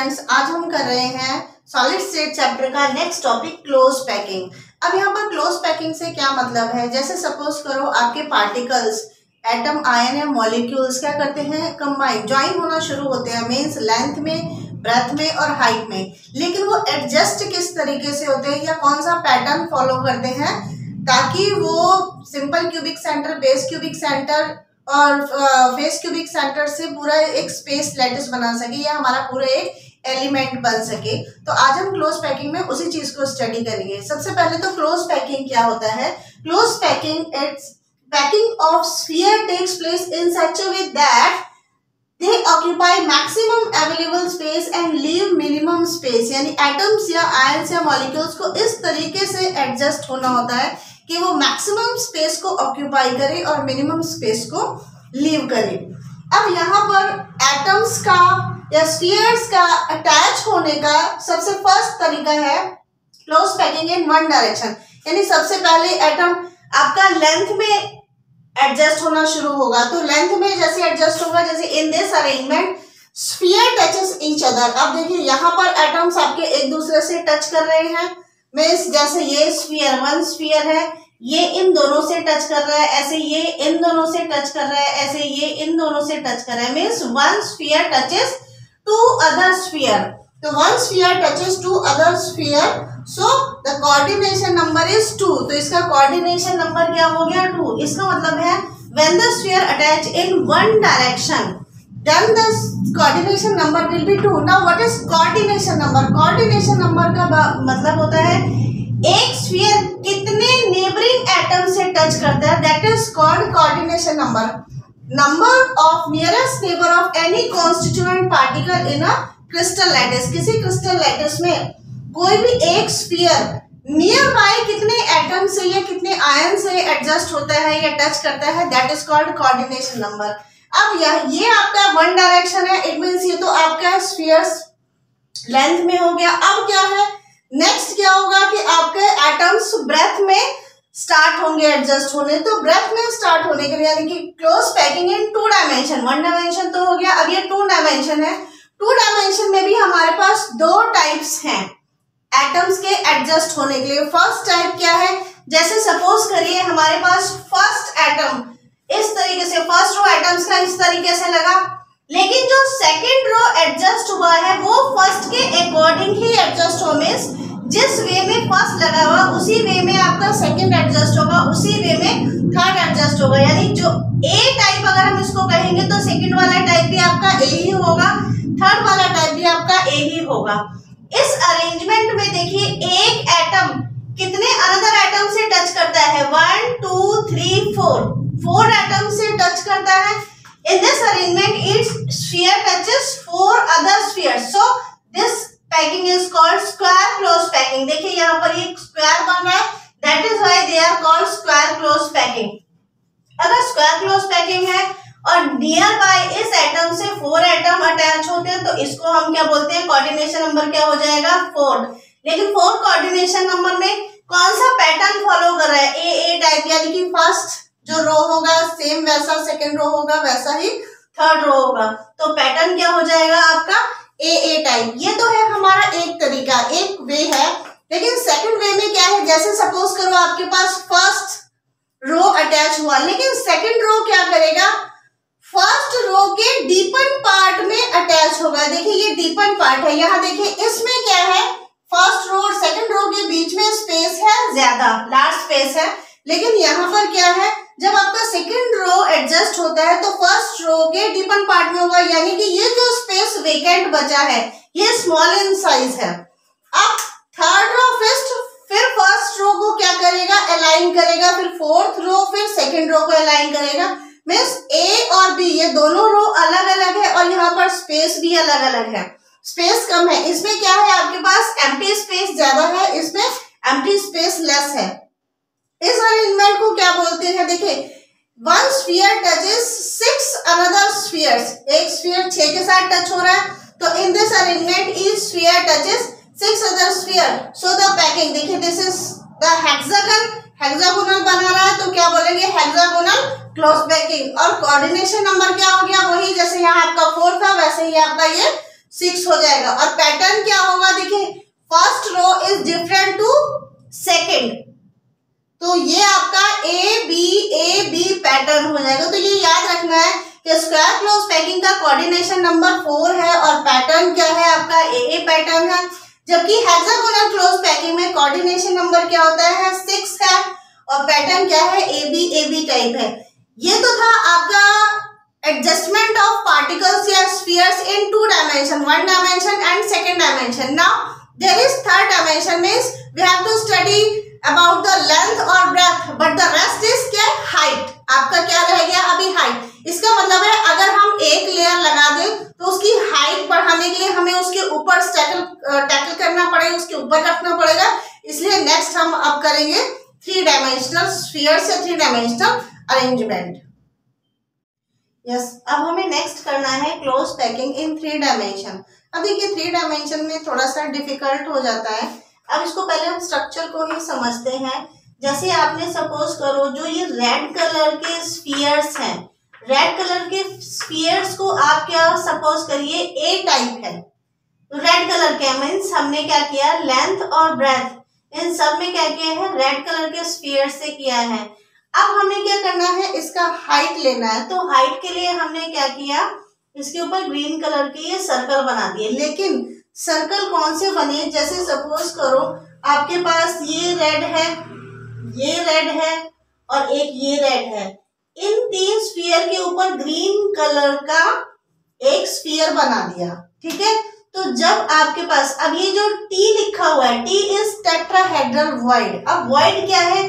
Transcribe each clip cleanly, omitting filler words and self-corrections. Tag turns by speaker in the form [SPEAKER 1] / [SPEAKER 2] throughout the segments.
[SPEAKER 1] Students, आज हम कर रहे हैं सॉलिड स्टेट चैप्टर का नेक्स्ट टॉपिक क्लोज पैकिंग। अब यहाँ पर क्लोज पैकिंग से क्या मतलब है, जैसे सपोज करो आपके पार्टिकल्स एटम, आयन या मॉलिक्यूल्स क्या करते हैं, कंबाइन ज्वाइन होना शुरू होते हैं, मीन्स लेंथ में, ब्रेथ में और हाइट में। लेकिन वो एडजस्ट किस तरीके से होते हैं या कौन सा पैटर्न फॉलो करते हैं ताकि वो simple cubic centre, base cubic centre और फेस क्यूबिक सेंटर से पूरा एक स्पेस लैटिस बना सके या हमारा पूरा एक एलिमेंट बन सके। तो आज हम क्लोज पैकिंग में उसी चीज को स्टडी करेंगे। सबसे पहले तो क्लोज पैकिंग क्या होता है। Close packing, its packing of sphere takes place in such a way that they occupy maximum available space and leave minimum space। यानी एटम्स या आयंस या मॉलिक्यूल्स को इस तरीके से एडजस्ट होना होता है कि वो मैक्सिमम स्पेस को ऑक्यूपाई करे और मिनिमम स्पेस को लीव करे। अब यहाँ पर एटम्स का या स्फीयर्स का अटैच होने का सबसे फर्स्ट तरीका है close packing in one direction. यानी सबसे पहले एटम आपका लेंथ में एडजस्ट होना शुरू होगा। तो लेंथ में जैसे एडजस्ट होगा, जैसे इन this arrangement sphere touches each other. अब देखिए यहाँ पर एटम्स आपके एक दूसरे से टच कर रहे हैं, मीन्स जैसे ये स्फीयर, वन स्फीयर है, ये इन दोनों से टच कर रहा है, ऐसे ये इन दोनों से टच कर रहा है, ऐसे ये इन दोनों से टच कर रहा है, means one sphere touches to other sphere. तो one sphere touches to other sphere, so the coordination number is 2। तो इसका कोऑर्डिनेशन नंबर क्या हो गया, 2। इसका मतलब है when the sphere attach in one direction then the coordination number will be 2। Now what is coordination number. Coordination number का मतलब होता है एक स्फीयर कितने नेबरिंग एटम से टच करता है, that is called coordination number. Number of nearest neighbour of any constituent particle in a crystal lattice. किसी क्रिस्टल लैटिस में कोई भी एक स्फीयर नियर बाय कितने एटम से या कितने आयन से एडजस्ट होता है या टच करता है, that is called coordination number. अब ये आपका वन डायरेक्शन है, इट मींस ये तो आपका स्फीयर्स लेंथ में हो गया। अब क्या है, नेक्स्ट क्या होगा कि आपके एटम्स ब्रेथ में स्टार्ट होंगे एडजस्ट होने। तो ब्रेथ में स्टार्ट होने के लिए यानी कि close packing in 2 dimension, 1 dimension तो हो गया, अब ये 2 डायमेंशन है। 2 डायमेंशन में भी हमारे पास 2 टाइप्स हैं एटम्स के एडजस्ट होने के लिए। फर्स्ट टाइप क्या है, जैसे सपोज करिए हमारे पास फर्स्ट एटम इस तरीके से, फर्स्ट रो एटम्स का इस तरीके से लगा, लेकिन जो सेकंड रो एडजस्ट हुआ है वो फर्स्ट के अकॉर्डिंग ही एडजस्ट हो, मींस जिस वे में फर्स्ट लगा हुआ उसी वे में आपका सेकंड एडजस्ट होगा, उसी वे में थर्ड एडजस्ट होगा। यानी जो ए टाइप अगर हम इसको कहेंगे तो सेकंड वाला टाइप भी आपका ए ही होगा, थर्ड वाला टाइप भी आपका ए ही होगा। इस अरेंजमेंट में देखिए एक एटम कितने अनदर एटम से टच करता है, 1 2 3 4 एटम से टच करता है। In this arrangement, its sphere touches 4 other spheres. So this packing is called square close packing. देखिए यहाँ पर एक स्क्वायर बन रहा है, that is why they are called square close packing. अगर स्क्वायर क्लोज पैकिंग है और नियर बाय इस एटम से 4 एटम अटैच होते हैं तो इसको हम क्या बोलते हैं, कोऑर्डिनेशन नंबर क्या हो जाएगा, 4। लेकिन 4 कोऑर्डिनेशन नंबर में कौन सा पैटर्न फॉलो कर रहा है, ए टाइप, यानी कि फर्स्ट जो रो होगा सेम वैसा सेकंड रो होगा, वैसा ही थर्ड रो होगा। तो पैटर्न क्या हो जाएगा आपका, ए टाइप। ये तो है हमारा एक तरीका, एक वे है। लेकिन सेकंड वे में क्या है, जैसे सपोज करो आपके पास फर्स्ट रो अटैच हुआ, लेकिन सेकंड रो क्या करेगा, फर्स्ट रो के डीपन पार्ट में अटैच होगा। देखिए ये डीपन पार्ट है, यहाँ देखिए इसमें क्या है, फर्स्ट रो और सेकंड रो के बीच में स्पेस है, ज्यादा लार्ज स्पेस है। लेकिन यहाँ पर क्या है, जब आपका सेकंड रो एडजस्ट होता है तो फर्स्ट रो के डीपन पार्ट में होगा, यानी कि ये जो स्पेस वेकेंट बचा है ये स्मॉल इन साइज है। अब थर्ड रो फिर फर्स्ट रो को क्या करेगा, अलाइन करेगा, फिर फोर्थ रो फिर सेकंड रो को अलाइन करेगा। मींस ए और बी ये दोनों रो अलग अलग है और यहाँ पर स्पेस भी अलग अलग है, स्पेस कम है। इसमें क्या है, आपके पास एम्प्टी स्पेस ज्यादा है, इसमें एम्प्टी स्पेस लेस है। इस अरेंजमेंट को क्या बोलते हैं, देखिए one sphere touches 6 another spheres. एक स्फीयर 6 के साथ टच हो रहा है, तो in this arrangement each sphere touches 6 other sphere. So the packing, देखिए this is the hexagon, hexagonal बना रहा है तो क्या बोलेंगे, हेक्सागोनल क्लोज पैकिंग। और कोऑर्डिनेशन नंबर क्या हो गया, वही जैसे यहाँ आपका 4 था वैसे ही आपका ये 6 हो जाएगा। और पैटर्न क्या होगा, देखिए first row is different to second, तो ये आपका ए बी पैटर्न हो जाएगा। तो ये याद रखना है कि स्क्वायर क्लोज पैकिंग का कोऑर्डिनेशन नंबर 4 है और पैटर्न क्या है आपका ए पैटर्न है, जबकि हेक्सागोनल क्लोज पैकिंग में कोऑर्डिनेशन नंबर क्या होता है 6 है और पैटर्न क्या है ए बी टाइप है। ये तो था आपका एडजस्टमेंट ऑफ पार्टिकल्स या spheres in 2 dimension, 1 dimension and second dimension. Now there is third dimension, means we have to study about the length और breadth, but the rest is क्या, height. आपका क्या रह गया अभी, हाइट। इसका मतलब है अगर हम एक लेयर लगा दें तो उसकी हाइट बढ़ाने के लिए हमें उसके ऊपर टैकल करना पड़ेगा, उसके ऊपर रखना पड़ेगा। इसलिए नेक्स्ट हम अब करेंगे 3 डायमेंशनल स्फीयर से 3 डायमेंशनल अरेंजमेंट। यस, अब हमें नेक्स्ट करना है क्लोज पैकिंग इन 3 डायमेंशन। अब देखिए 3 डायमेंशन में थोड़ा सा डिफिकल्ट हो जाता है। अब इसको पहले हम स्ट्रक्चर को ही समझते हैं। जैसे आपने सपोज करो जो ये रेड कलर के स्फीयर्स हैं, रेड कलर के स्फीयर्स को आप क्या सपोज करिए ए टाइप है, तो रेड कलर के मीन्स हमने क्या किया, लेंथ और ब्रेथ इन सब में क्या किया है, रेड कलर के स्फीयर से किया है। अब हमें क्या करना है, इसका हाइट लेना है। तो हाइट के लिए हमने क्या किया, इसके ऊपर ग्रीन कलर के ये सर्कल बना दिए। लेकिन सर्कल कौन से बने, जैसे सपोज करो आपके पास ये रेड है और एक ये रेड है। इन 3 स्फीयर के ऊपर ग्रीन कलर का एक स्फीयर बना दिया, ठीक है। तो जब आपके पास अब ये जो टी लिखा हुआ है, टी इज टेट्राहेड्रल वॉइड। अब वॉइड क्या है,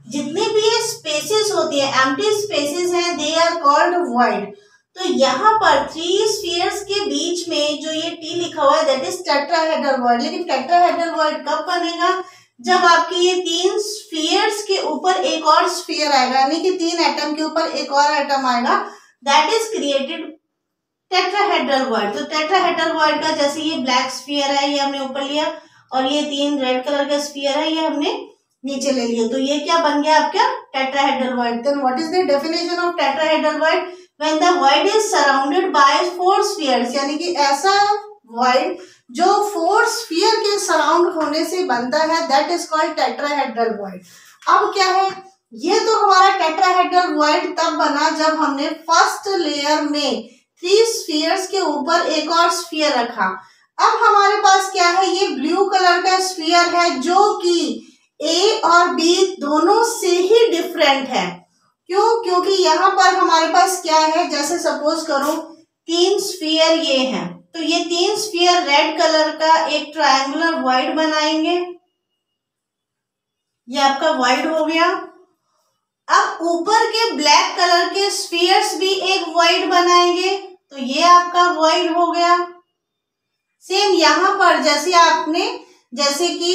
[SPEAKER 1] जितने भी ये स्पेसेस होती है, एम्प्टी स्पेसेस हैं, दे आर कॉल्ड वॉइड। तो यहाँ पर 3 स्फीयर्स के बीच में जो ये टी लिखा हुआ है दैट इज टेट्राहेड्रल वॉइड। लेकिन टेट्राहेड्रल वॉइड कब बनेगा, जब आपके ये 3 स्फीयर्स के ऊपर एक और स्फीयर आएगा, यानी कि 3 एटम के ऊपर एक और एटम आएगा, that is created tetrahedral void. तो टेट्राहेड्रल वॉइड का जैसे ये ब्लैक स्फीयर है ये हमने ऊपर लिया और ये 3 रेड कलर का स्फीयर है ये हमने नीचे ले लिया, तो ये क्या बन गया आपका tetrahedral void. Then what is the definition of tetrahedral void, when the void is surrounded by 4 spheres, यानी कि ऐसा void जो 4 स्फीयर के सराउंड होने से बनता है, that is called tetrahedral void। अब क्या है, ये तो हमारा tetrahedral void तब बना जब हमने फर्स्ट लेयर में 3 स्फीयर्स के ऊपर एक और स्फीयर रखा। अब हमारे पास क्या है, ये ब्लू कलर का स्फीयर है जो कि ए और बी दोनों से ही डिफरेंट है। क्यों, क्योंकि यहाँ पर हमारे पास क्या है, जैसे सपोज करो 3 स्फीयर ये हैं, तो ये 3 स्फीयर रेड कलर का एक ट्रायंगुलर वॉइड बनाएंगे, ये आपका वॉइड हो गया। अब ऊपर के ब्लैक कलर के स्फीयर्स भी एक वॉइड बनाएंगे, तो ये आपका वॉइड हो गया। सेम यहाँ पर जैसे कि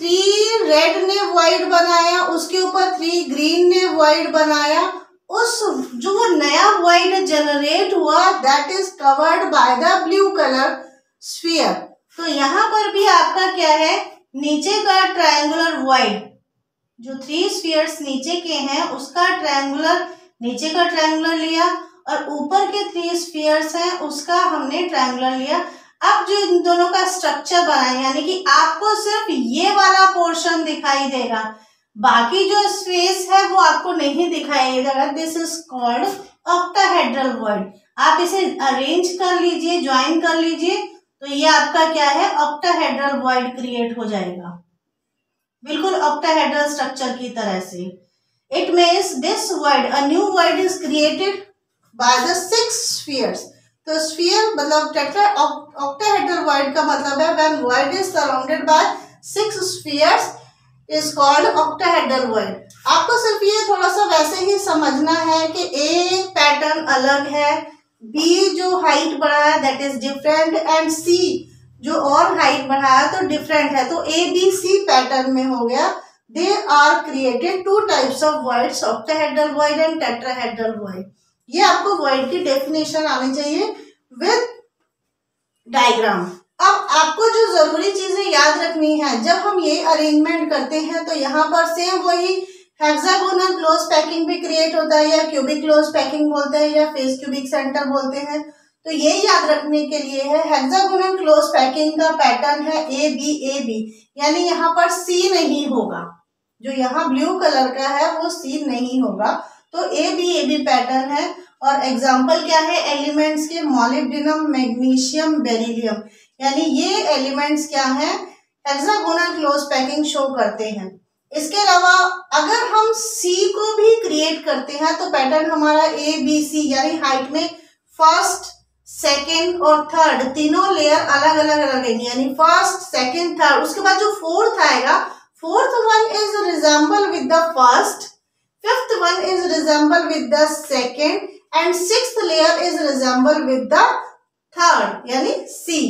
[SPEAKER 1] 3 रेड ने वॉइड बनाया, उसके ऊपर 3 ग्रीन ने वॉइड बनाया, उस जो वो नया वॉइड जनरेट हुआ that is covered by the blue colour sphere. तो यहाँ पर भी आपका क्या है, नीचे का ट्रायंगुलर वॉइड, जो 3 स्फीयर्स नीचे के हैं उसका नीचे का ट्रायंगुलर लिया और ऊपर के 3 स्फीयर्स हैं उसका हमने ट्रायंगुलर लिया। अब जो इन दोनों का स्ट्रक्चर बना है, यानी कि आपको सिर्फ ये वाला पोर्शन दिखाई देगा, बाकी जो स्पेस है वो आपको नहीं दिखाई देगा। This is called octahedral void. आप इसे अरेंज कर लीजिए, ज्वाइन कर लीजिए, तो ये आपका क्या है, ऑक्टाहेड्रल वॉइड क्रिएट हो जाएगा, बिल्कुल ऑक्टाहेड्रल स्ट्रक्चर की तरह से। It means this void, a new void is created by the 6 spheres. तो स्फीयर मतलब ऑक्टाहेड्रल वॉइड का मतलब है when void is surrounded by 6 spheres is called octahedral void. आपको सिर्फ ये थोड़ा सा वैसे ही समझना है कि ए पैटर्न अलग है, बी जो हाइट बढ़ा है दैट इज डिफरेंट, एंड सी जो और हाइट बढ़ाया तो डिफरेंट है। तो ए बी सी पैटर्न में हो गया। They are created 2 types of voids, octahedral void and tetrahedral void. ये आपको वॉइड की डेफिनेशन आनी चाहिए विद डायग्राम। अब आपको जो जरूरी चीजें याद रखनी है, जब हम ये अरेंजमेंट करते हैं तो यहाँ पर सेम वही हेक्सागोनल क्लोज पैकिंग भी क्रिएट होता है, या क्यूबिक क्लोज पैकिंग बोलते हैं, या फेस क्यूबिक सेंटर बोलते हैं। तो ये याद रखने के लिए है, हेक्सागोनल क्लोज पैकिंग का पैटर्न है ए बी, यानी यहाँ पर सी नहीं होगा, जो यहाँ ब्लू कलर का है वो सी नहीं होगा, तो ए बी पैटर्न है। और एग्जाम्पल क्या है एलिमेंट्स के, मॉलिब्डेनम, मैग्नीशियम, बेरिलियम, यानी ये एलिमेंट्स क्या हैं, हेक्सागोनल क्लोज पैकिंग शो करते हैं। इसके अलावा अगर हम सी को भी क्रिएट करते हैं तो पैटर्न हमारा ए बी सी, यानी हाइट में फर्स्ट, सेकेंड और थर्ड तीनों लेयर अलग अलग रहेंगे, यानी फर्स्ट, सेकेंड, थर्ड। उसके बाद जो फोर्थ आएगा, fourth one is resemble with the first, fifth one is resemble with the second and sixth layer is resemble with the third, यानी सी।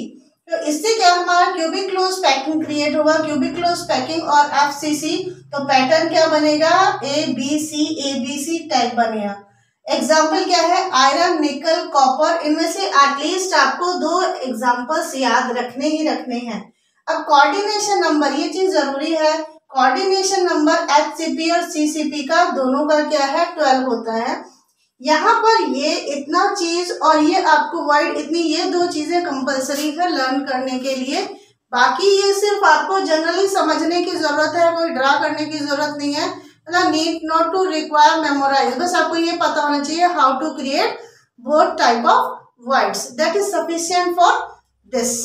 [SPEAKER 1] तो इससे क्या हमारा क्यूबिक क्लोज पैकिंग क्रिएट होगा, क्यूबिक क्लोज पैकिंग और एफसीसी। तो pattern क्या बनेगा, ए बी सी टाइप बनेगा। एग्जाम्पल क्या है, आयरन, निकल, कॉपर, इनमें से एटलीस्ट आपको 2 एग्जाम्पल्स याद रखने ही रखने हैं। अब कोऑर्डिनेशन नंबर, ये चीज जरूरी है, कोऑर्डिनेशन नंबर एचसीपी और सीसीपी का दोनों का क्या है 12 होता है। यहाँ पर ये इतना चीज और ये आपको वर्ड इतनी, ये 2 चीजें कंपलसरी है लर्न करने के लिए, बाकी ये सिर्फ आपको जनरली समझने की जरूरत है, कोई ड्रा करने की जरूरत नहीं है, मतलब need not to require memorise, बस आपको ये पता होना चाहिए how to create both type of words, that is sufficient for this.